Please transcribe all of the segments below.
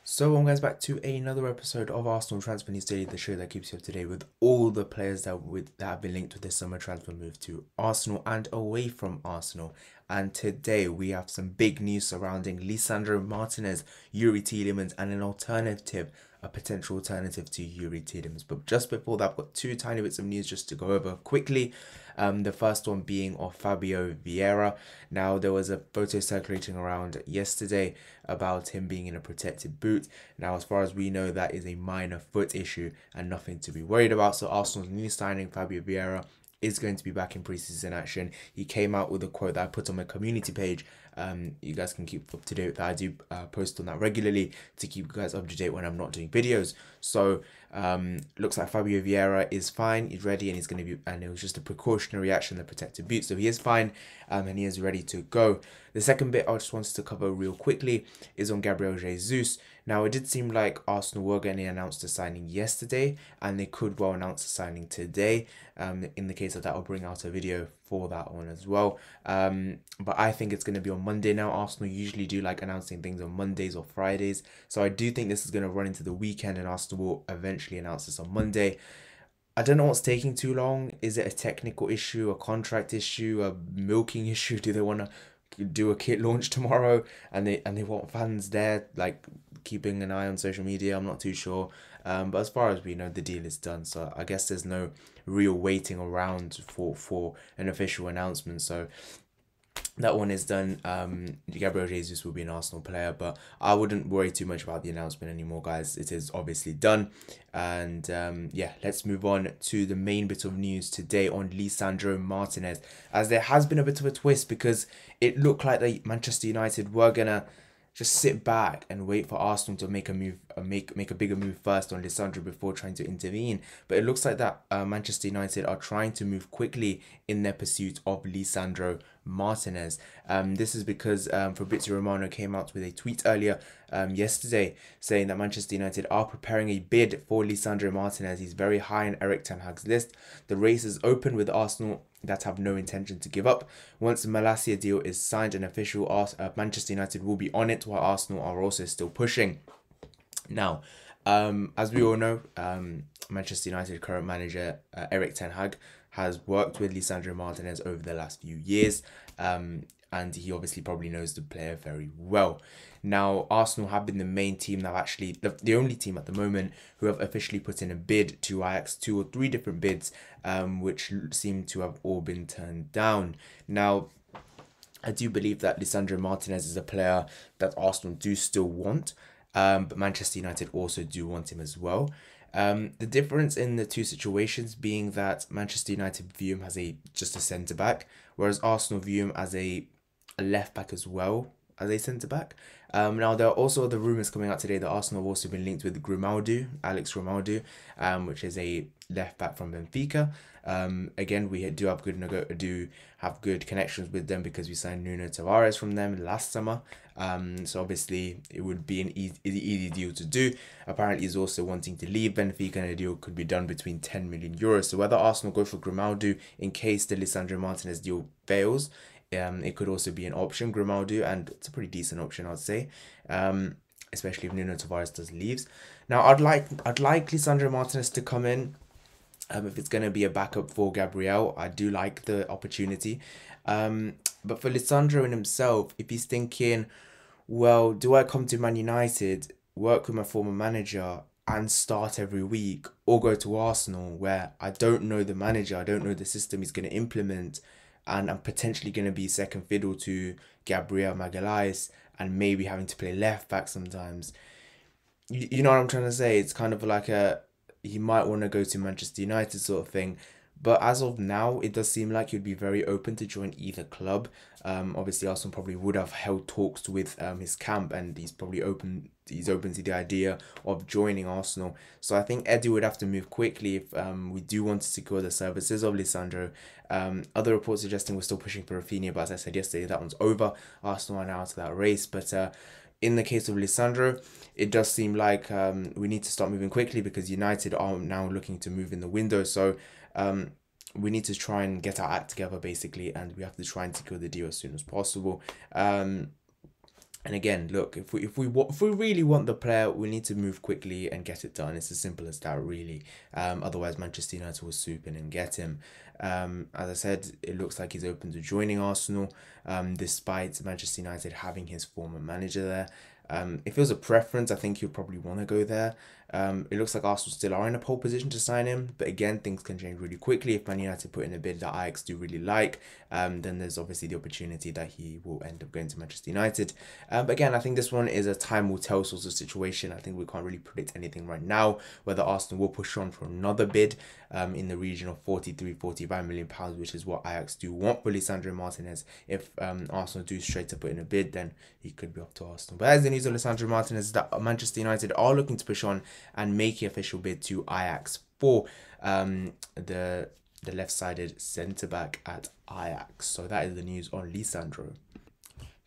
So welcome guys back to another episode of Arsenal Transfer News Daily, the show that keeps you up to date with all the players that have been linked with this summer transfer move to Arsenal and away from Arsenal. And today we have some big news surrounding Lisandro Martinez, Youri Tielemans, and a potential alternative to Youri Tielemans. But just before that, I've got two tiny bits of news just to go over quickly. The first one being of Fabio Vieira. Now, there was a photo circulating around yesterday about him being in a protected boot. Now, as far as we know, that is a minor foot issue and nothing to be worried about. So Arsenal's new signing, Fabio Vieira, is going to be back in preseason action. He came out with a quote that I put on my community page. You guys can keep up to date with that. I do post on that regularly to keep you guys up to date when I'm not doing videos. So looks like Fabio Vieira is fine. He's ready and he's going to be, and it was just a precautionary action, the protected boot. So he is fine and he is ready to go. The second bit I just wanted to cover real quickly is on Gabriel Jesus. Now, it did seem like Arsenal were going to announce the signing yesterday, and they could well announce the signing today. In the case of that, I'll bring out a video for that one as well. But I think it's going to be on Monday now. Arsenal usually do like announcing things on Mondays or Fridays. So I do think this is going to run into the weekend, and Arsenal will eventually announce this on Monday. I don't know what's taking too long. Is it a technical issue, a contract issue, a milking issue? Do they want to do a kit launch tomorrow and they want fans there, like keeping an eye on social media? I'm not too sure. But as far as we know, the deal is done. So I guess there's no real waiting around for an official announcement. So that one is done. Gabriel Jesus will be an Arsenal player, but I wouldn't worry too much about the announcement anymore, guys. It is obviously done. And yeah, let's move on to the main bit of news today on Lisandro Martinez, as there has been a bit of a twist because it looked like Manchester United were gonna just sit back and wait for Arsenal to make a move, make a bigger move first on Lisandro before trying to intervene. But it looks like that Manchester United are trying to move quickly in their pursuit of Lisandro Martinez. This is because Fabrizio Romano came out with a tweet earlier yesterday saying that Manchester United are preparing a bid for Lisandro Martinez. He's very high in Erik ten Hag's list. The race is open with Arsenal that have no intention to give up. Once the Malacia deal is signed and official, Manchester United will be on it, while Arsenal are also still pushing. Now, as we all know, Manchester United current manager Erik ten Hag has worked with Lisandro Martinez over the last few years, and he obviously probably knows the player very well. Now, Arsenal have been the main team that have actually, the only team at the moment who have officially put in a bid to Ajax, 2 or 3 different bids, which seem to have all been turned down. Now, I do believe that Lisandro Martinez is a player that Arsenal do still want, but Manchester United also do want him as well. The difference in the two situations being that Manchester United view him as just a centre back, whereas Arsenal view him as a left back as well as a centre back. Now, there are also other rumours coming out today that Arsenal have also been linked with Alex Grimaldo, which is a left back from Benfica. Again, we do have good connections with them because we signed Nuno Tavares from them last summer. So obviously it would be an easy deal to do. Apparently he's also wanting to leave Benfica, and a deal could be done between 10 million euros. So whether Arsenal go for Grimaldo in case the Lisandro Martinez deal fails, it could also be an option, Grimaldo, and it's a pretty decent option, I'd say, especially if Nuno Tavares does leaves. Now, I'd like Lisandro Martinez to come in. If it's going to be a backup for Gabriel, I do like the opportunity. But for Lisandro in himself, if he's thinking, well, do I come to Man United, work with my former manager, and start every week, or go to Arsenal where I don't know the manager, I don't know the system he's going to implement, and I'm potentially going to be second fiddle to Gabriel Magalhaes and maybe having to play left back sometimes. You know what I'm trying to say? It's kind of like he might want to go to Manchester United sort of thing. But as of now, it does seem like he'd be very open to join either club. Obviously, Arsenal probably would have held talks with his camp, and he's open to the idea of joining Arsenal. So I think Eddie would have to move quickly if we do want to secure the services of Lisandro. Other reports suggesting we're still pushing for Rafinha, but as I said yesterday, that one's over. Arsenal are now out of that race. But in the case of Lisandro, it does seem like we need to start moving quickly because United are now looking to move in the window. So we need to try and get our act together, basically, and we have to try and secure the deal as soon as possible. And again, look, if we really want the player, we need to move quickly and get it done. It's as simple as that, really. Otherwise, Manchester United will swoop in and get him. As I said, it looks like he's open to joining Arsenal, despite Manchester United having his former manager there. If it was a preference, I think he'd probably want to go there. It looks like Arsenal still are in a pole position to sign him, but again, things can change really quickly. If Man United put in a bid that Ajax do really like, then there's obviously the opportunity that he will end up going to Manchester United. But again, I think this one is a time will tell sort of situation. I think we can't really predict anything right now, whether Arsenal will push on for another bid in the region of 43, 45 million pounds, which is what Ajax do want for Lisandro Martinez. If Arsenal do straight to put in a bid, then he could be off to Arsenal. But as the news of Lisandro Martinez is that Manchester United are looking to push on and make an official bid to Ajax for the left-sided centre-back at Ajax. So that is the news on Lisandro.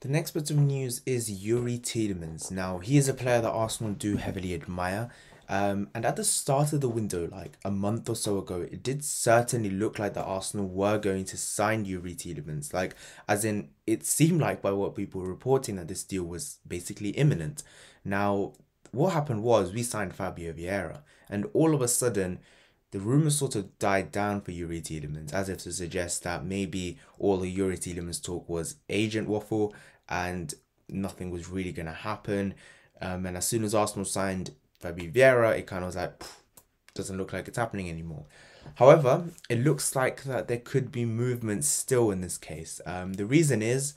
The next bit of news is Youri Tielemans. Now, he is a player that Arsenal do heavily admire. And at the start of the window, like a month or so ago, it did certainly look like that Arsenal were going to sign Youri Tielemans. Like, as in, it seemed like by what people were reporting that this deal was basically imminent. Now, what happened was we signed Fabio Vieira, and all of a sudden, the rumours sort of died down for Youri Tielemans, as if to suggest that maybe all the Youri Tielemans talk was agent waffle and nothing was really going to happen. And as soon as Arsenal signed Fabio Vieira, it kind of was like, doesn't look like it's happening anymore. However, it looks like that there could be movement still in this case. The reason is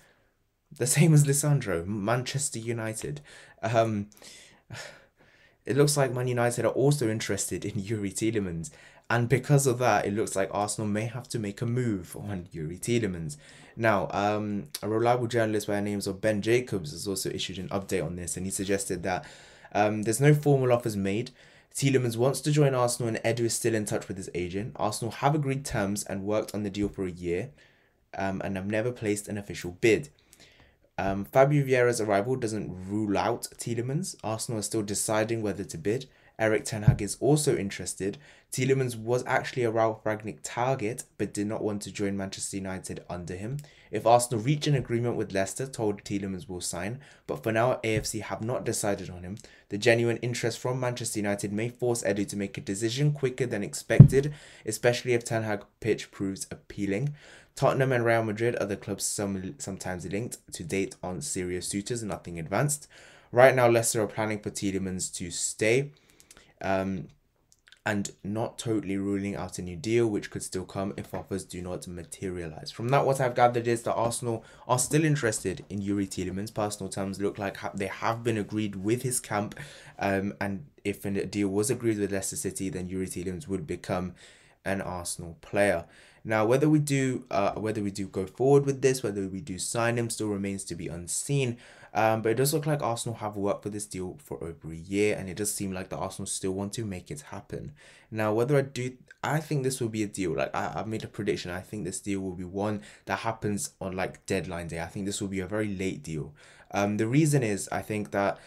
the same as Lisandro, Manchester United. It looks like Man United are also interested in Youri Tielemans. And because of that, it looks like Arsenal may have to make a move on Youri Tielemans. Now, a reliable journalist by the names of Ben Jacobs has also issued an update on this, and he suggested that there's no formal offers made. Tielemans wants to join Arsenal, and Edu is still in touch with his agent. Arsenal have agreed terms and worked on the deal for a year, and have never placed an official bid. Fabio Vieira's arrival doesn't rule out Tielemans. Arsenal are still deciding whether to bid. Erik ten Hag is also interested. Tielemans was actually a Ralf Rangnick target, but did not want to join Manchester United under him. If Arsenal reach an agreement with Leicester, told Tielemans will sign, but for now AFC have not decided on him. The genuine interest from Manchester United may force Edu to make a decision quicker than expected, especially if Ten Hag pitch proves appealing. Tottenham and Real Madrid are the clubs sometimes linked to date on serious suitors, nothing advanced. Right now, Leicester are planning for Tielemans to stay, and not totally ruling out a new deal, which could still come if offers do not materialise. From that, what I've gathered is that Arsenal are still interested in Youri Tielemans. Personal terms look like they have been agreed with his camp, and if a deal was agreed with Leicester City, then Youri Tielemans would become an Arsenal player. Now, whether we do go forward with this, whether we do sign him, still remains to be unseen. But it does look like Arsenal have worked for this deal for over a year, and it does seem like the Arsenal still want to make it happen. Now, I think this will be a deal. Like I've made a prediction. I think this deal will be one that happens on like deadline day. I think this will be a very late deal. The reason is I think that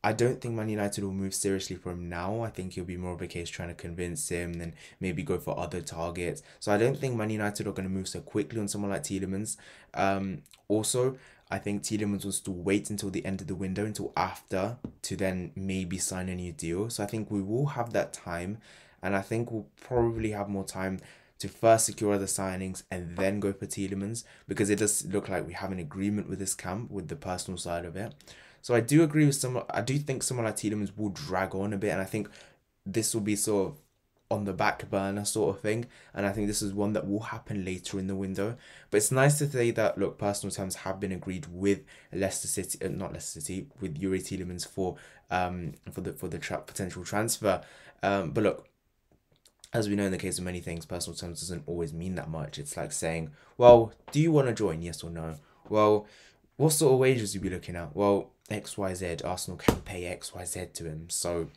I don't think Man United will move seriously for him now. I think it'll be more of a case trying to convince him and maybe go for other targets. So I don't think Man United are going to move so quickly on someone like Tielemans. Also, I think Tielemans will still wait until the end of the window, until after, to then maybe sign a new deal. So I think we will have that time. And I think we'll probably have more time to first secure the signings and then go for Tielemans, because it does look like we have an agreement with this camp, with the personal side of it. So I do agree with someone. I do think someone like Tielemans will drag on a bit, and I think this will be sort of on the back burner sort of thing. And I think this is one that will happen later in the window. But it's nice to say that, look, personal terms have been agreed with Leicester City, not Leicester City, with Youri Tielemans for the potential transfer. But look, as we know in the case of many things, personal terms doesn't always mean that much. It's like saying, well, do you want to join? Yes or no? Well, what sort of wages will you be looking at? Well, XYZ, Arsenal can pay XYZ to him. So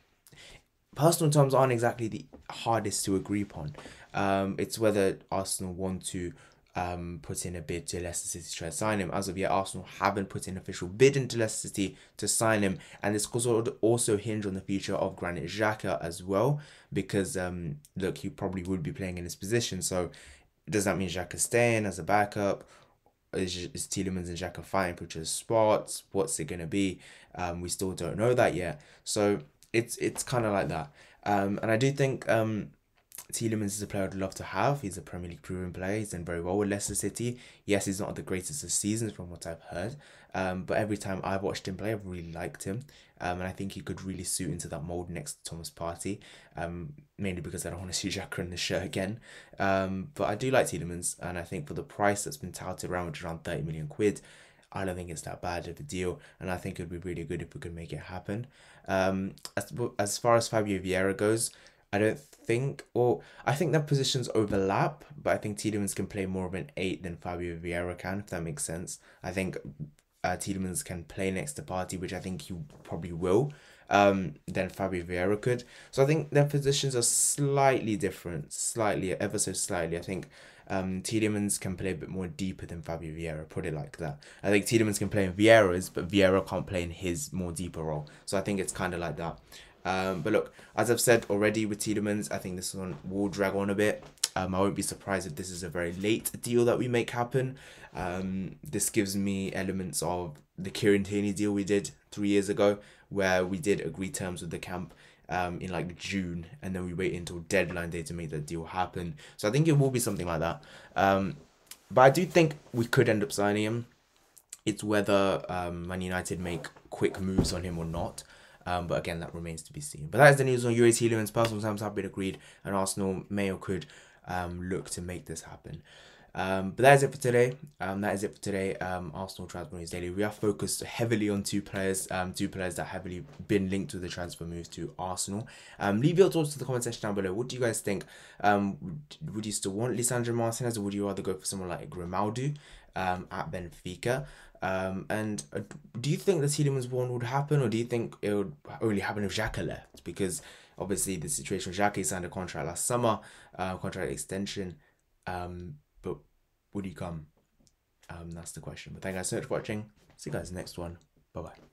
personal terms aren't exactly the hardest to agree upon. It's whether Arsenal want to put in a bid to Leicester City to try to sign him. As of yet, Arsenal haven't put in an official bid into Leicester City to sign him, and this could also hinge on the future of Granit Xhaka as well, because look, he probably would be playing in his position. So does that mean Xhaka's staying as a backup, is Tielemans and Xhaka fighting for just spots? What's it gonna be? We still don't know that yet. So it's kind of like that. And I do think Tielemans is a player I'd love to have. He's a Premier League proven player. He's done very well with Leicester City. Yes, he's not the greatest of seasons from what I've heard. But every time I've watched him play, I've really liked him. And I think he could really suit into that mold next to Thomas Partey. Mainly because I don't want to see Xhaka in the shirt again. But I do like Tielemans, and I think for the price that's been touted around, which is around 30 million quid, I don't think it's that bad of a deal, and I think it would be really good if we could make it happen. As far as Fabio Vieira goes, I don't think, or I think their positions overlap, but I think Tielemans can play more of an 8 than Fabio Vieira can, if that makes sense. I think Tielemans can play next to Partey, which I think he probably will, than Fabio Vieira could. So I think their positions are slightly different, slightly, ever so slightly. I think Tielemans can play a bit more deeper than Fabio Vieira, put it like that. I think Tielemans can play in Vieira's, but Vieira can't play in his more deeper role. So I think it's kind of like that. But look, as I've said already with Tielemans, I think this one will drag on a bit. I won't be surprised if this is a very late deal that we make happen. This gives me elements of the Kieran Tierney deal we did 3 years ago, where we did agree terms with the camp in like June, and then we wait until deadline day to make that deal happen. So I think it will be something like that. But I do think we could end up signing him. It's whether Man United make quick moves on him or not. But again, that remains to be seen. But that is the news on Youri Tielemans. Personal terms have been agreed, and Arsenal may or could look to make this happen. But that is it for today. Arsenal Transfer News Daily. We are focused heavily on two players that heavily been linked to the transfer moves to Arsenal. Leave your thoughts in the comment section down below. What do you guys think? Would you still want Lisandro Martinez, or would you rather go for someone like Grimaldo at Benfica? And do you think the Tielemans one would happen, or do you think it would only happen if Xhaka left? Because obviously the situation with Xhaka, he signed a contract last summer, contract extension. But would he come? That's the question. But thank you guys so much for watching. See you guys in the next one. Bye bye.